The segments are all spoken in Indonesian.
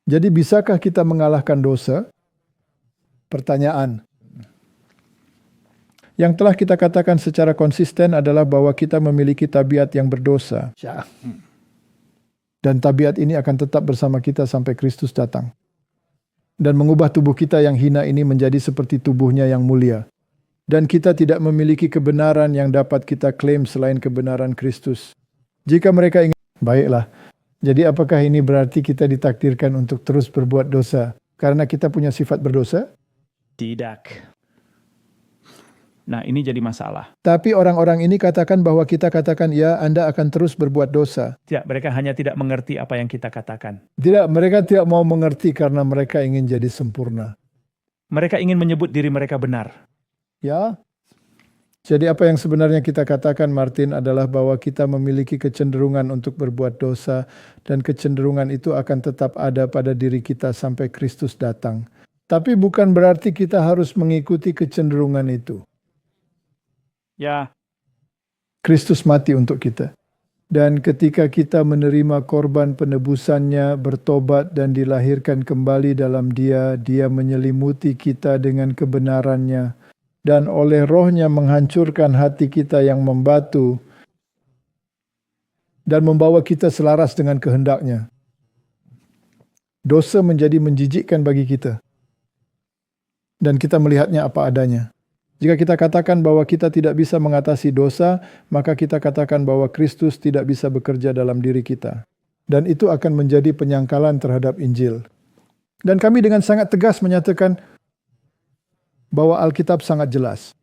Jadi bisakah kita mengalahkan dosa? Pertanyaan. Yang telah kita katakan secara konsisten adalah bahwa kita memiliki tabiat yang berdosa. Dan tabiat ini akan tetap bersama kita sampai Kristus datang. Dan mengubah tubuh kita yang hina ini menjadi seperti tubuhnya yang mulia. Dan kita tidak memiliki kebenaran yang dapat kita klaim selain kebenaran Kristus. Jika mereka ingin, baiklah. Jadi apakah ini berarti kita ditakdirkan untuk terus berbuat dosa karena kita punya sifat berdosa? Tidak. Nah, ini jadi masalah. Tapi orang-orang ini katakan bahwa kita katakan, ya, Anda akan terus berbuat dosa. Tidak, mereka hanya tidak mengerti apa yang kita katakan. Tidak, mereka tidak mau mengerti karena mereka ingin jadi sempurna. Mereka ingin menyebut diri mereka benar. Ya. Jadi apa yang sebenarnya kita katakan, Martin, adalah bahwa kita memiliki kecenderungan untuk berbuat dosa dan kecenderungan itu akan tetap ada pada diri kita sampai Kristus datang. Tapi bukan berarti kita harus mengikuti kecenderungan itu. Ya. Kristus mati untuk kita. Dan ketika kita menerima korban penebusannya, bertobat dan dilahirkan kembali dalam Dia, Dia menyelimuti kita dengan kebenarannya. Dan oleh Roh-Nya menghancurkan hati kita yang membatu dan membawa kita selaras dengan kehendak-Nya. Dosa menjadi menjijikkan bagi kita. Dan kita melihatnya apa adanya. Jika kita katakan bahwa kita tidak bisa mengatasi dosa, maka kita katakan bahwa Kristus tidak bisa bekerja dalam diri kita. Dan itu akan menjadi penyangkalan terhadap Injil. Dan kami dengan sangat tegas menyatakan bahwa Alkitab sangat jelas.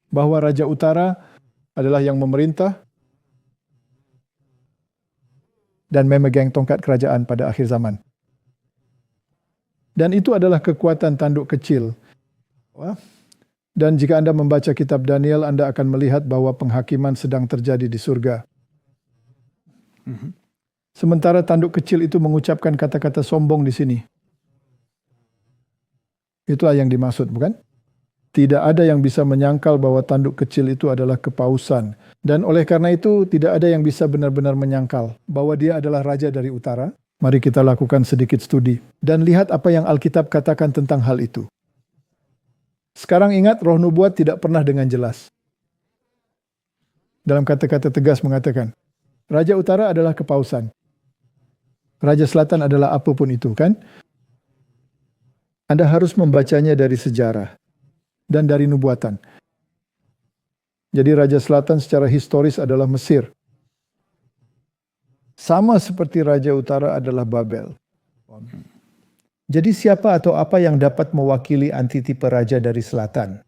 Bahwa Raja Utara adalah yang memerintah dan memegang tongkat kerajaan pada akhir zaman. Dan itu adalah kekuatan tanduk kecil. Dan jika Anda membaca kitab Daniel, Anda akan melihat bahwa penghakiman sedang terjadi di surga. Sementara tanduk kecil itu mengucapkan kata-kata sombong di sini. Itulah yang dimaksud, bukan? Tidak ada yang bisa menyangkal bahwa tanduk kecil itu adalah kepausan. Dan oleh karena itu, tidak ada yang bisa benar-benar menyangkal bahwa dia adalah raja dari utara. Mari kita lakukan sedikit studi dan lihat apa yang Alkitab katakan tentang hal itu. Sekarang ingat, roh nubuat tidak pernah dengan jelas. Dalam kata-kata tegas mengatakan, Raja Utara adalah kepausan. Raja Selatan adalah apapun itu, kan? Anda harus membacanya dari sejarah dan dari nubuatan. Jadi Raja Selatan secara historis adalah Mesir. Sama seperti Raja Utara adalah Babel. Jadi siapa atau apa yang dapat mewakili antitipe raja dari selatan?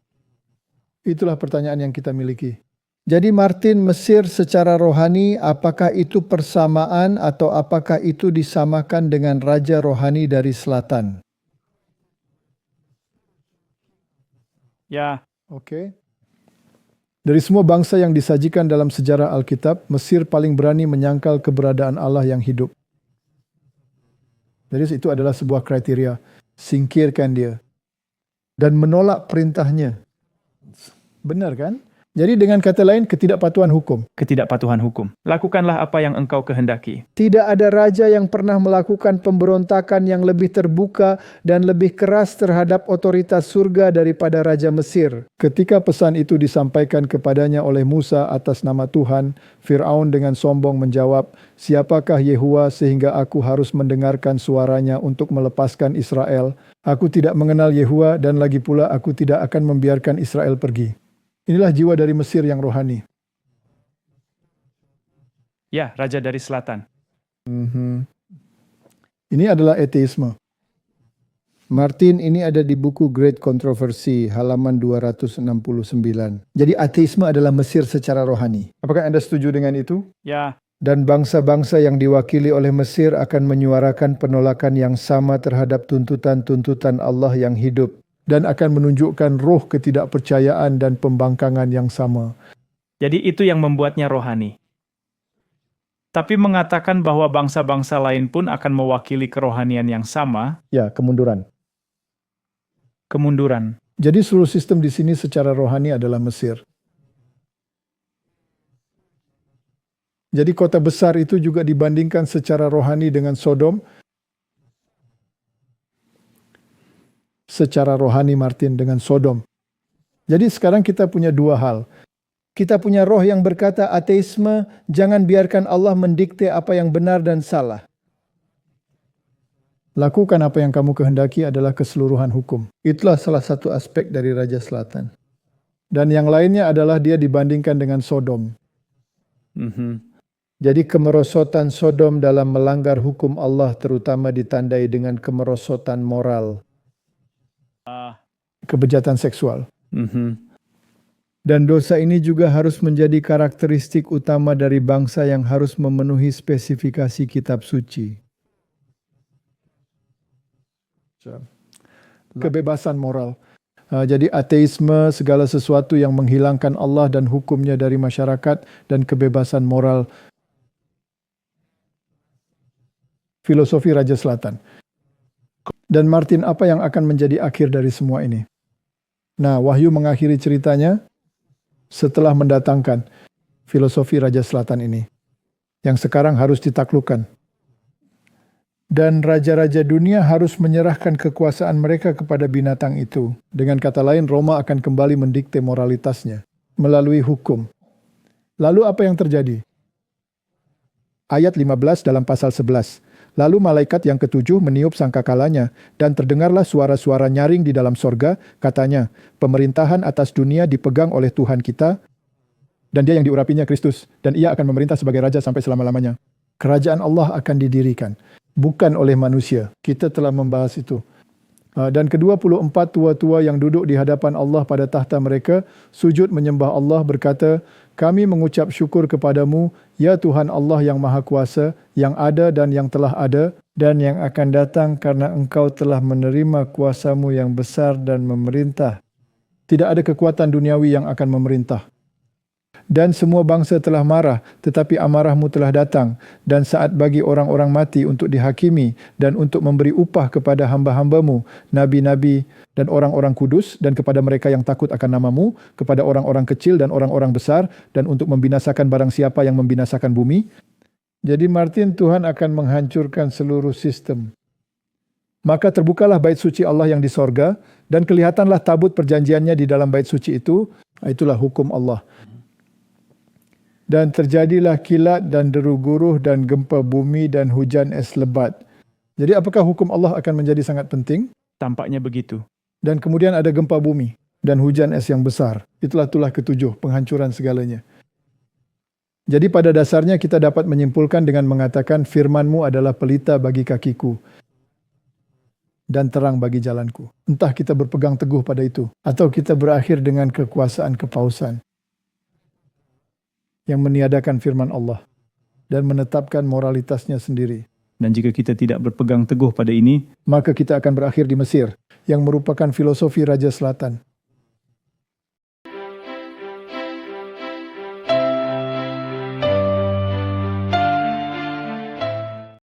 Itulah pertanyaan yang kita miliki. Jadi Martin, Mesir secara rohani, apakah itu persamaan atau apakah itu disamakan dengan raja rohani dari selatan? Ya. Oke. Dari semua bangsa yang disajikan dalam sejarah Alkitab, Mesir paling berani menyangkal keberadaan Allah yang hidup. Jadi itu adalah sebuah kriteria. Singkirkan dia. Dan menolak perintahnya. Benar kan? Jadi dengan kata lain, ketidakpatuhan hukum. Ketidakpatuhan hukum. Lakukanlah apa yang engkau kehendaki. Tidak ada raja yang pernah melakukan pemberontakan yang lebih terbuka dan lebih keras terhadap otoritas surga daripada Raja Mesir. Ketika pesan itu disampaikan kepadanya oleh Musa atas nama Tuhan, Fir'aun dengan sombong menjawab, "Siapakah Yehuwa sehingga aku harus mendengarkan suaranya untuk melepaskan Israel? Aku tidak mengenal Yehuwa dan lagi pula aku tidak akan membiarkan Israel pergi." Inilah jiwa dari Mesir yang rohani. Ya, raja dari selatan. Ini adalah ateisme. Martin, ini ada di buku Great Controversy, halaman 269. Jadi ateisme adalah Mesir secara rohani. Apakah Anda setuju dengan itu? Ya. Dan bangsa-bangsa yang diwakili oleh Mesir akan menyuarakan penolakan yang sama terhadap tuntutan-tuntutan Allah yang hidup. Dan akan menunjukkan roh ketidakpercayaan dan pembangkangan yang sama. Jadi itu yang membuatnya rohani. Tapi mengatakan bahwa bangsa-bangsa lain pun akan mewakili kerohanian yang sama. Ya, kemunduran. Kemunduran. Jadi seluruh sistem di sini secara rohani adalah Mesir. Jadi kota besar itu juga dibandingkan secara rohani dengan Sodom. secara rohani Martin dengan Sodom. Jadi sekarang kita punya dua hal. Kita punya roh yang berkata ateisme, jangan biarkan Allah mendikte apa yang benar dan salah. Lakukan apa yang kamu kehendaki adalah keseluruhan hukum. Itulah salah satu aspek dari Raja Selatan. Dan yang lainnya adalah dia dibandingkan dengan Sodom. Jadi kemerosotan Sodom dalam melanggar hukum Allah terutama ditandai dengan kemerosotan moral. Kebejatan seksual. Dan dosa ini juga harus menjadi karakteristik utama dari bangsa yang harus memenuhi spesifikasi kitab suci. Kebebasan moral. Jadi ateisme, segala sesuatu yang menghilangkan Allah dan hukumnya dari masyarakat, dan kebebasan moral. Filosofi Raja Selatan. Dan Martin, apa yang akan menjadi akhir dari semua ini? Nah, Wahyu mengakhiri ceritanya setelah mendatangkan filosofi Raja Selatan ini, yang sekarang harus ditaklukkan. Dan raja-raja dunia harus menyerahkan kekuasaan mereka kepada binatang itu. Dengan kata lain, Roma akan kembali mendikte moralitasnya melalui hukum. Lalu apa yang terjadi? Ayat 15 dalam pasal 11. Lalu malaikat yang ketujuh meniup sangkakalanya, dan terdengarlah suara-suara nyaring di dalam sorga, katanya, pemerintahan atas dunia dipegang oleh Tuhan kita, dan dia yang diurapinya Kristus, dan ia akan memerintah sebagai raja sampai selama-lamanya. Kerajaan Allah akan didirikan, bukan oleh manusia. Kita telah membahas itu. Dan ke-24 tua-tua yang duduk di hadapan Allah pada tahta mereka, sujud menyembah Allah berkata, kami mengucap syukur kepadamu, ya Tuhan Allah yang Maha Kuasa, yang ada dan yang telah ada, dan yang akan datang karena Engkau telah menerima kuasamu yang besar dan memerintah. Tidak ada kekuatan duniawi yang akan memerintah. Dan semua bangsa telah marah, tetapi amarahmu telah datang, dan saat bagi orang-orang mati untuk dihakimi, dan untuk memberi upah kepada hamba-hambamu, nabi-nabi dan orang-orang kudus, dan kepada mereka yang takut akan namamu, kepada orang-orang kecil dan orang-orang besar, dan untuk membinasakan barang siapa yang membinasakan bumi. Jadi Martin, Tuhan akan menghancurkan seluruh sistem. Maka terbukalah bait suci Allah yang di sorga, dan kelihatanlah tabut perjanjiannya di dalam bait suci itu. Itulah hukum Allah. Dan terjadilah kilat dan deru guruh dan gempa bumi dan hujan es lebat. Jadi apakah hukum Allah akan menjadi sangat penting? Tampaknya begitu. Dan kemudian ada gempa bumi dan hujan es yang besar. Itulah tulah ketujuh, penghancuran segalanya. Jadi pada dasarnya kita dapat menyimpulkan dengan mengatakan firman-Mu adalah pelita bagi kakiku dan terang bagi jalanku. Entah kita berpegang teguh pada itu, atau kita berakhir dengan kekuasaan kepausan yang meniadakan firman Allah dan menetapkan moralitasnya sendiri. Dan jika kita tidak berpegang teguh pada ini, maka kita akan berakhir di Mesir, yang merupakan filosofi Raja Selatan.